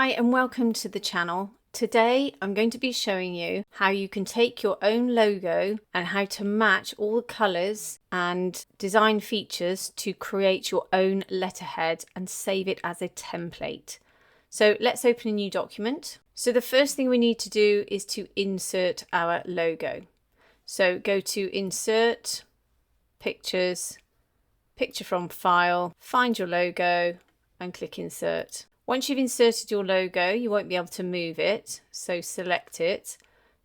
Hi and welcome to the channel. Today I'm going to be showing you how you can take your own logo and how to match all the colours and design features to create your own letterhead and save it as a template. So let's open a new document. So the first thing we need to do is to insert our logo. So go to Insert, Pictures, Picture from File, find your logo and click Insert. Once you've inserted your logo, you won't be able to move it, so select it,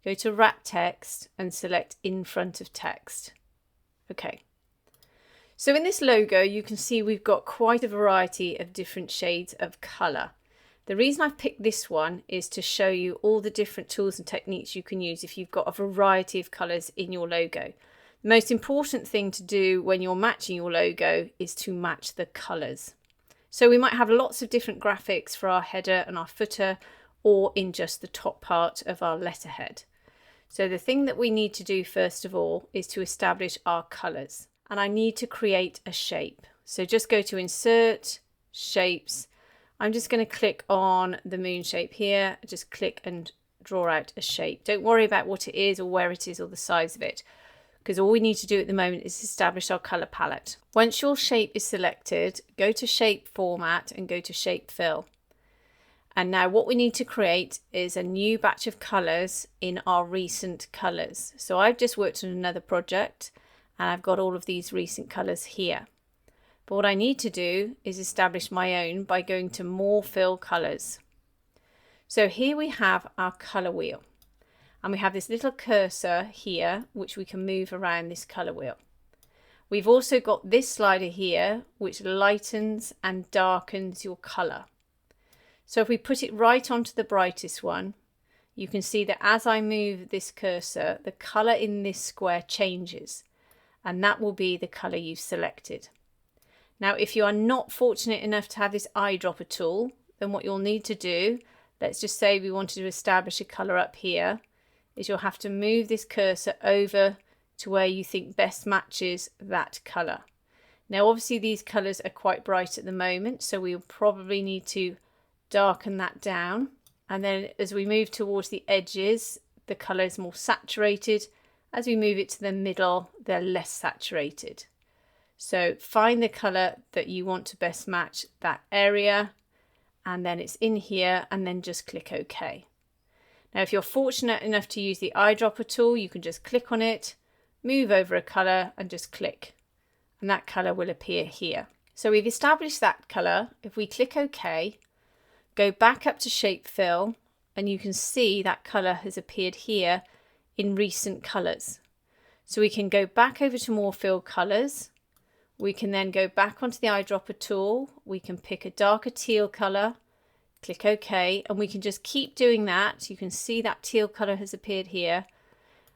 go to Wrap Text and select In Front of Text. Okay. So in this logo, you can see we've got quite a variety of different shades of colour. The reason I've picked this one is to show you all the different tools and techniques you can use if you've got a variety of colours in your logo. The most important thing to do when you're matching your logo is to match the colours. So we might have lots of different graphics for our header and our footer, or in just the top part of our letterhead. So the thing that we need to do first of all is to establish our colours. And I need to create a shape. So just go to Insert, Shapes. I'm just going to click on the moon shape here. Just click and draw out a shape. Don't worry about what it is or where it is or the size of it, because all we need to do at the moment is establish our colour palette. Once your shape is selected, go to Shape Format and go to Shape Fill. And now what we need to create is a new batch of colours in our recent colours. So I've just worked on another project and I've got all of these recent colours here. But what I need to do is establish my own by going to More Fill Colours. So here we have our colour wheel. And we have this little cursor here, which we can move around this colour wheel. We've also got this slider here, which lightens and darkens your colour. So if we put it right onto the brightest one, you can see that as I move this cursor, the colour in this square changes. And that will be the colour you've selected. Now, if you are not fortunate enough to have this eyedropper tool, then what you'll need to do, let's just say we wanted to establish a colour up here, is you'll have to move this cursor over to where you think best matches that colour. Now obviously these colours are quite bright at the moment, so we'll probably need to darken that down. And then as we move towards the edges, the colour is more saturated. As we move it to the middle, they're less saturated. So find the colour that you want to best match that area, and then it's in here, and then just click OK. Now, if you're fortunate enough to use the eyedropper tool, you can just click on it, move over a colour and just click. And that colour will appear here. So we've established that colour. If we click OK, go back up to Shape Fill, and you can see that colour has appeared here in recent colours. So we can go back over to More Fill Colours. We can then go back onto the eyedropper tool. We can pick a darker teal colour. Click OK, and we can just keep doing that. You can see that teal colour has appeared here,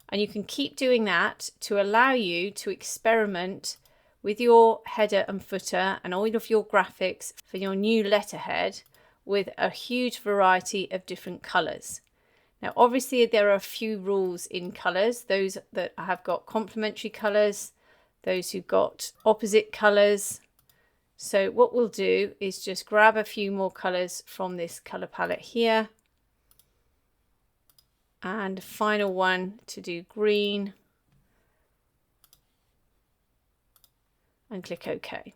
and you can keep doing that to allow you to experiment with your header and footer and all of your graphics for your new letterhead with a huge variety of different colours. Now obviously there are a few rules in colours, those that have got complementary colours, those who've got opposite colours. So what we'll do is just grab a few more colours from this colour palette here. And final one to do green. And click OK.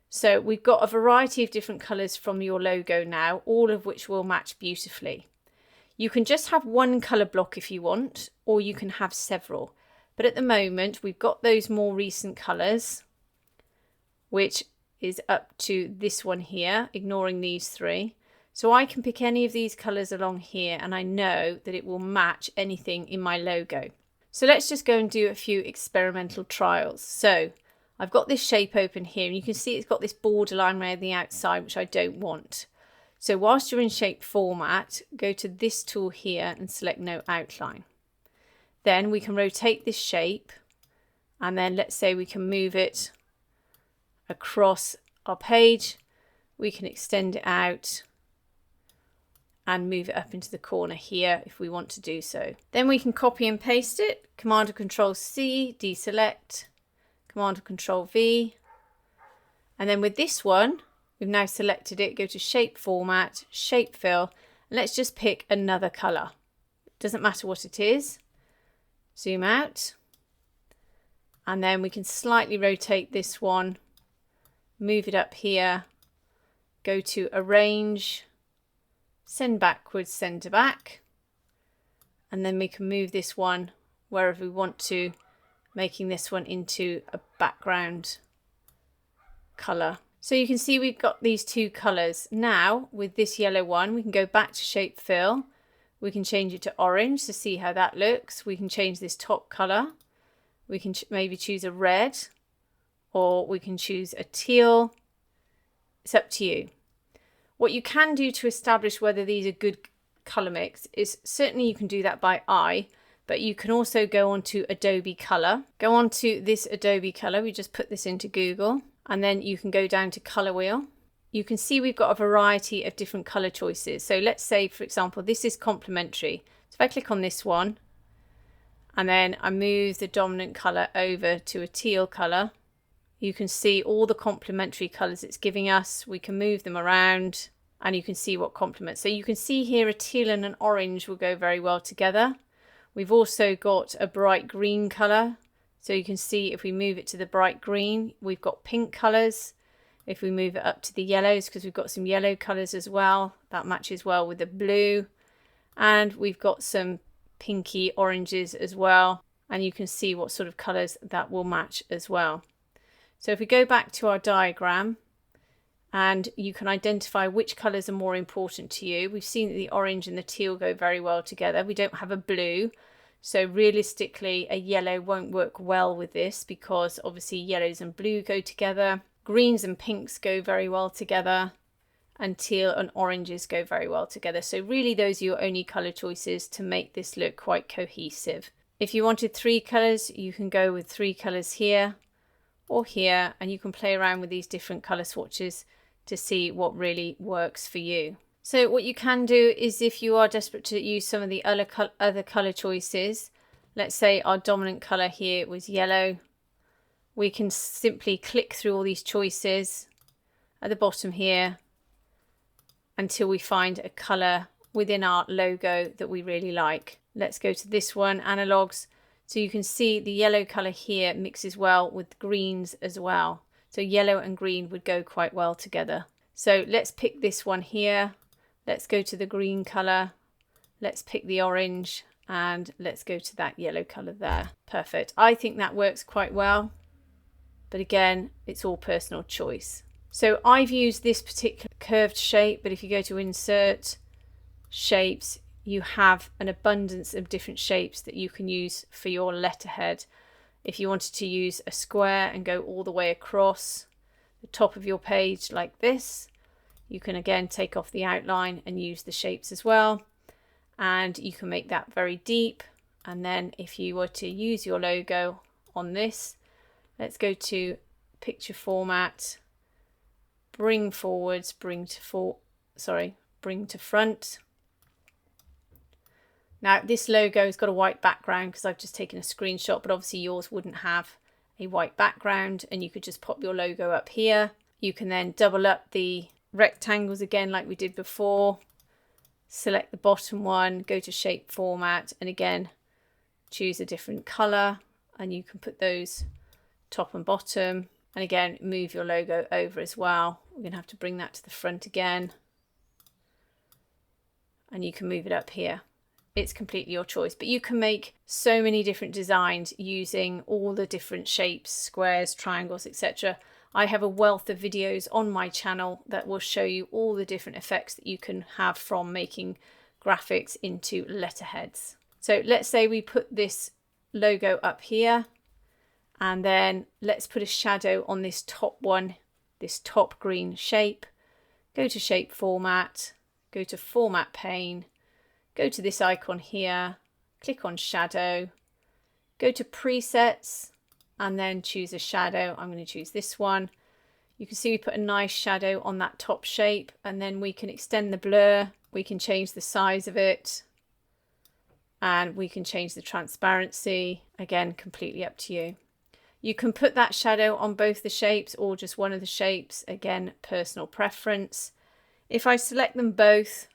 So we've got a variety of different colours from your logo now, all of which will match beautifully. You can just have one colour block if you want, or you can have several. But at the moment, we've got those more recent colours, which is up to this one here, ignoring these three. So I can pick any of these colours along here, and I know that it will match anything in my logo. So let's just go and do a few experimental trials. So I've got this shape open here, and you can see it's got this borderline around the outside, which I don't want. So whilst you're in Shape Format, go to this tool here and select No Outline. Then we can rotate this shape, and then let's say we can move it across our page. We can extend it out and move it up into the corner here if we want to do so. Then we can copy and paste it. Command and Control C, deselect, Command and Control V. And then with this one, We've now selected it. Go to shape format, shape fill. And let's just pick another color. It doesn't matter what it is. Zoom out. And then we can slightly rotate this one, move it up here, go to arrange, send backwards, send to back. And then we can move this one wherever we want to, making this one into a background color. So you can see we've got these two colors. Now with this yellow one, we can go back to shape fill. We can change it to orange to see how that looks. We can change this top color. We can maybe choose a red, or we can choose a teal. It's up to you. What you can do to establish whether these are good color mix is certainly you can do that by eye, but you can also go on to Adobe Color. Go on to this Adobe Color. We just put this into Google, and then you can go down to color wheel. You can see we've got a variety of different color choices. So let's say, for example, this is complementary. So if I click on this one, and then I move the dominant color over to a teal color, you can see all the complementary colors it's giving us. We can move them around and you can see what complements. So you can see here a teal and an orange will go very well together. We've also got a bright green color. So you can see if we move it to the bright green, we've got pink colors. If we move it up to the yellows, because we've got some yellow colors as well, that matches well with the blue. And we've got some pinky oranges as well, and you can see what sort of colors that will match as well. So if we go back to our diagram, and you can identify which colors are more important to you. We've seen that the orange and the teal go very well together. We don't have a blue, so realistically a yellow won't work well with this, because obviously yellows and blue go together. Greens and pinks go very well together, and teal and oranges go very well together. So really those are your only color choices to make this look quite cohesive. If you wanted 3 colors, you can go with 3 colors here or here, and you can play around with these different color swatches to see what really works for you. So what you can do is, if you are desperate to use some of the other color choices, let's say our dominant color here was yellow, we can simply click through all these choices at the bottom here until we find a color within our logo that we really like. Let's go to this one, analogs. So you can see the yellow color here mixes well with greens as well. So yellow and green would go quite well together. So let's pick this one here. Let's go to the green color. Let's pick the orange, and let's go to that yellow color there. Perfect. I think that works quite well. But again, it's all personal choice. So I've used this particular curved shape, but if you go to insert shapes, you have an abundance of different shapes that you can use for your letterhead. If you wanted to use a square and go all the way across the top of your page like this, you can again take off the outline and use the shapes as well. And you can make that very deep. And then if you were to use your logo on this, let's go to picture format, bring forwards, bring to front. Now this logo has got a white background because I've just taken a screenshot, but obviously yours wouldn't have a white background, and you could just pop your logo up here. You can then double up the rectangles again like we did before, select the bottom one, go to shape format, and again choose a different color, and you can put those top and bottom, and again move your logo over as well. We're going to have to bring that to the front again, and you can move it up here. It's completely your choice, but you can make so many different designs using all the different shapes, squares, triangles, etc. I have a wealth of videos on my channel that will show you all the different effects that you can have from making graphics into letterheads. So let's say we put this logo up here, and then let's put a shadow on this top one, this top green shape. Go to shape format, go to format pane, go to this icon here, click on shadow, go to presets, and then choose a shadow. I'm going to choose this one. You can see we put a nice shadow on that top shape, and then we can extend the blur, we can change the size of it, and we can change the transparency. Again, completely up to you. You can put that shadow on both the shapes or just one of the shapes, again, personal preference. If I select them both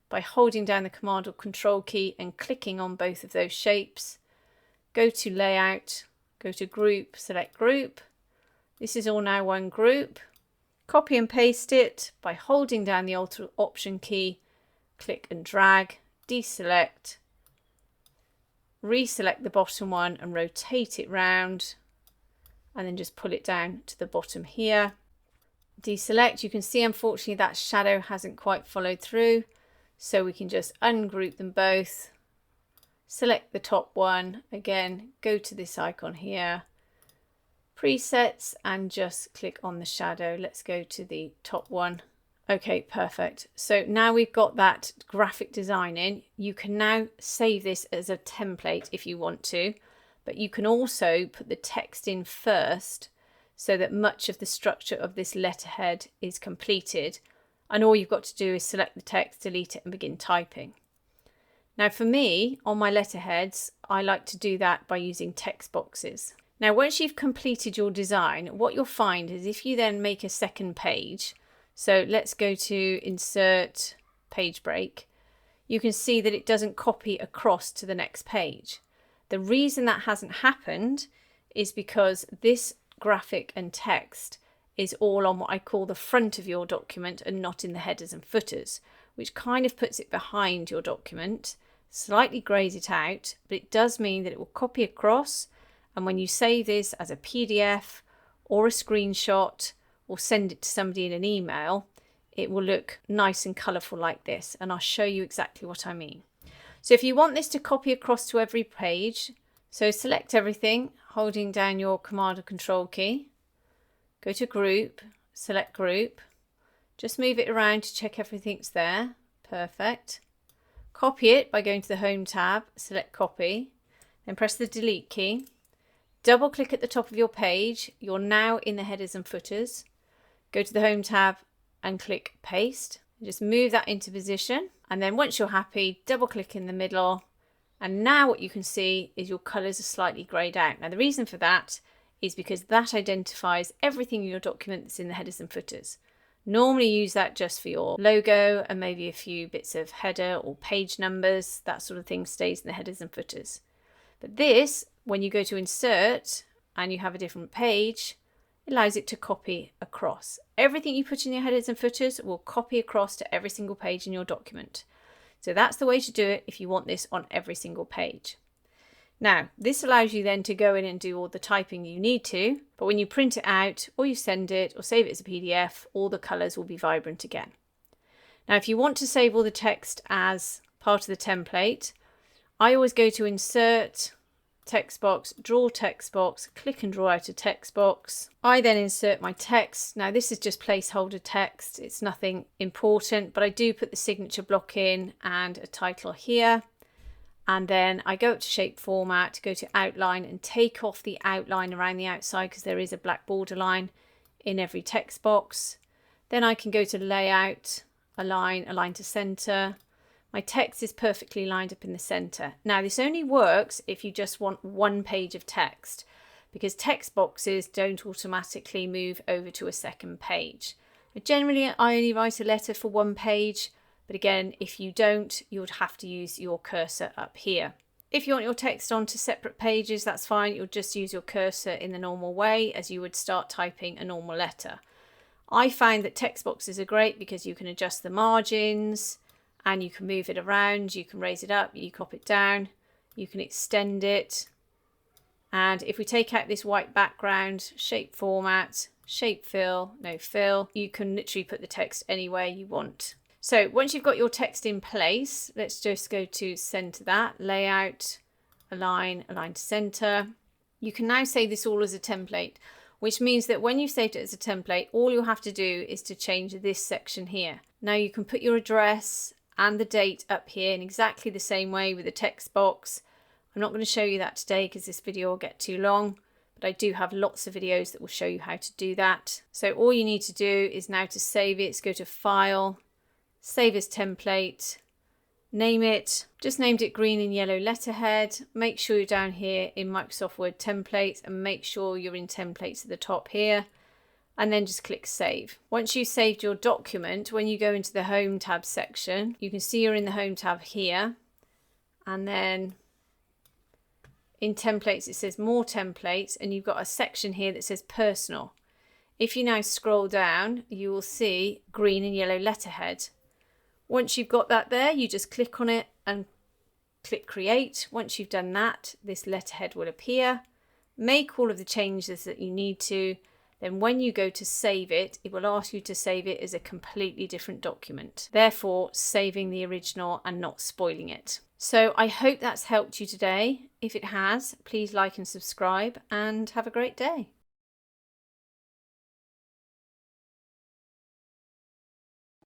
by holding down the Command or Control key and clicking on both of those shapes, go to Layout, go to Group, select Group. This is all now one group. Copy and paste it by holding down the Alt Option key, click and drag, deselect, reselect the bottom one and rotate it round, and then just pull it down to the bottom here. Deselect. You can see unfortunately that shadow hasn't quite followed through, so we can just ungroup them both. Select the top one, again go to this icon here, presets, and just click on the shadow. Let's go to the top one. Okay, perfect. So now we've got that graphic design in. You can now save this as a template if you want to, but you can also put the text in first so that much of the structure of this letterhead is completed, and all you've got to do is select the text, delete it, and begin typing. Now for me, on my letterheads, I like to do that by using text boxes. Now once you've completed your design, what you'll find is if you then make a second page, so let's go to Insert, Page Break, you can see that it doesn't copy across to the next page. The reason that hasn't happened is because this graphic and text is all on what I call the front of your document and not in the headers and footers, which kind of puts it behind your document, slightly grays it out, but it does mean that it will copy across, and when you save this as a PDF or a screenshot or send it to somebody in an email, it will look nice and colourful like this, and I'll show you exactly what I mean. So if you want this to copy across to every page, so select everything, holding down your Command or Control key, go to Group, select Group, just move it around to check everything's there, perfect. Copy it by going to the Home tab, select Copy, then press the Delete key, double click at the top of your page, you're now in the headers and footers, go to the Home tab and click Paste, just move that into position, and then once you're happy, double click in the middle, and now what you can see is your colours are slightly greyed out. Now the reason for that is because that identifies everything in your document that's in the headers and footers. Normally use that just for your logo and maybe a few bits of header or page numbers, that sort of thing stays in the headers and footers. But this, when you go to Insert and you have a different page, it allows it to copy across. Everything you put in your headers and footers will copy across to every single page in your document. So that's the way to do it if you want this on every single page. Now, this allows you then to go in and do all the typing you need to, but when you print it out or you send it or save it as a PDF, all the colours will be vibrant again. Now, if you want to save all the text as part of the template, I always go to Insert, Text Box, Draw Text Box, click and draw out a text box. I then insert my text. Now, this is just placeholder text. It's nothing important, but I do put the signature block in and a title here. And then I go up to Shape Format, go to Outline and take off the outline around the outside because there is a black border line in every text box. Then I can go to Layout, Align to Center. My text is perfectly lined up in the center. Now this only works if you just want one page of text, because text boxes don't automatically move over to a second page. But generally I only write a letter for one page. But again, if you don't, you would have to use your cursor up here. If you want your text onto separate pages, that's fine. You'll just use your cursor in the normal way as you would start typing a normal letter. I find that text boxes are great because you can adjust the margins and you can move it around. You can raise it up, you can pop it down, you can extend it. And if we take out this white background, Shape Format, Shape Fill, no fill, you can literally put the text anywhere you want. So once you've got your text in place, let's just go to center that, Layout, Align to Center. You can now save this all as a template, which means that when you've saved it as a template, all you'll have to do is to change this section here. Now you can put your address and the date up here in exactly the same way with the text box. I'm not going to show you that today because this video will get too long, but I do have lots of videos that will show you how to do that. So all you need to do is now to save it, is go to File, Save as Template, Name it, just named it green and yellow letterhead. Make sure you're down here in Microsoft Word templates and make sure you're in templates at the top here. And then just click save. Once you've saved your document, when you go into the home tab section, you can see you're in the home tab here. And then in templates, it says more templates, and you've got a section here that says personal. If you now scroll down, you will see green and yellow letterhead. Once you've got that there, you just click on it and click create. Once you've done that, this letterhead will appear. Make all of the changes that you need to. Then when you go to save it, it will ask you to save it as a completely different document. Therefore, saving the original and not spoiling it. So I hope that's helped you today. If it has, please like and subscribe and have a great day.